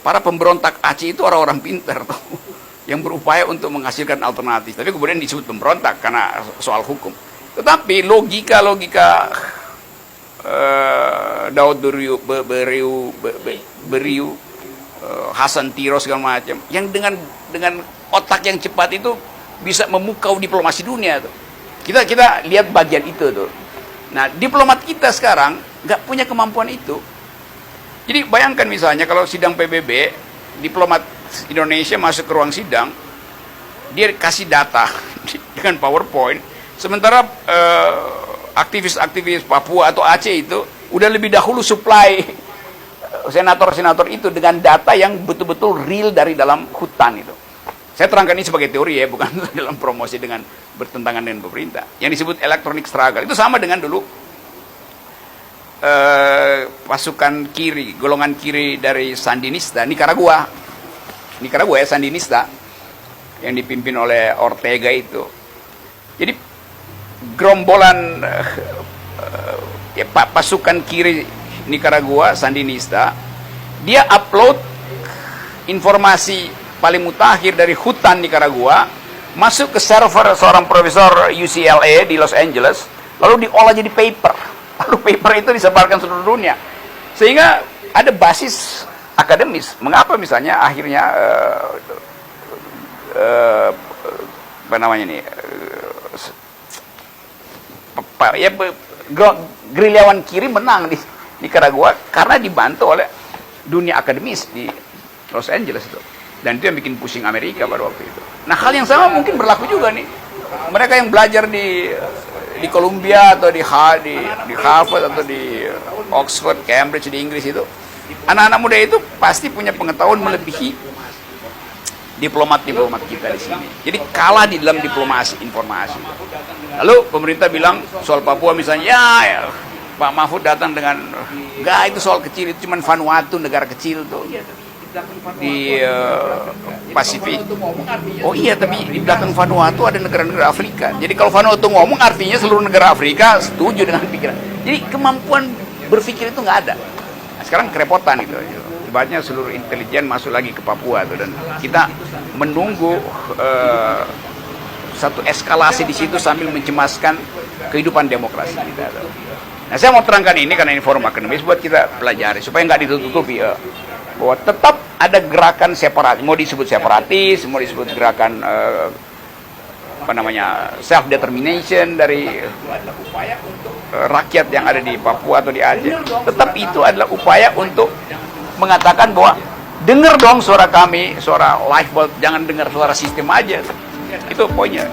para pemberontak Aceh itu orang-orang pintar tuh, yang berupaya untuk menghasilkan alternatif. Tapi kemudian disebut pemberontak karena soal hukum. Tetapi logika Daud Beriu, Hasan Tiro segala macam, yang dengan otak yang cepat itu bisa memukau diplomasi dunia tuh. Kita lihat bagian itu tuh. Nah, diplomat kita sekarang nggak punya kemampuan itu. Jadi bayangkan misalnya kalau sidang PBB, diplomat Indonesia masuk ke ruang sidang, dia kasih data dengan PowerPoint, sementara aktivis-aktivis Papua atau Aceh itu udah lebih dahulu supply senator-senator itu dengan data yang betul-betul real dari dalam hutan itu. Saya terangkan ini sebagai teori ya, bukan dalam promosi dengan bertentangan dengan pemerintah. Yang disebut electronic struggle itu sama dengan dulu pasukan kiri, golongan kiri dari Sandinista, Nicaragua ya, Sandinista yang dipimpin oleh Ortega itu. Jadi gerombolan pasukan kiri Nicaragua, Sandinista, dia upload informasi paling mutakhir dari hutan Nicaragua masuk ke server seorang profesor UCLA di Los Angeles, lalu diolah jadi paper. Lalu paper itu disebarkan seluruh dunia, sehingga ada basis akademis. Mengapa misalnya akhirnya gerilyawan kiri menang di Nicaragua karena dibantu oleh dunia akademis di Los Angeles itu, dan itu yang bikin pusing Amerika pada waktu itu. Nah, hal yang sama mungkin berlaku juga nih. Mereka yang belajar di Columbia atau di Harvard atau di Oxford, Cambridge di Inggris itu, anak-anak muda itu pasti punya pengetahuan melebihi diplomat-diplomat kita di sini. Jadi kalah di dalam diplomasi informasi. Lalu pemerintah bilang soal Papua misalnya, ya Pak Mahfud datang dengan, enggak, itu soal kecil, itu cuma Vanuatu, negara kecil tuh di Pasifik. Oh iya, tapi di belakang Vanuatu ada negara-negara Afrika. Jadi kalau Vanuatu ngomong artinya seluruh negara Afrika setuju dengan pikiran. Jadi kemampuan berpikir itu nggak ada. Nah, sekarang kerepotan itu. Sebabnya seluruh intelijen masuk lagi ke Papua tuh, dan kita menunggu satu eskalasi di situ sambil mencemaskan kehidupan demokrasi kita. Nah, saya mau terangkan ini karena ini forum akademis buat kita pelajari supaya nggak ditutupi ya, bahwa tetap ada gerakan separatis, mau disebut separatis, mau disebut gerakan self determination dari rakyat yang ada di Papua atau di Aceh. Tetap itu adalah upaya untuk mengatakan bahwa dengar dong suara kami, suara Lifeboat, jangan dengar suara sistem aja. Itu poinnya.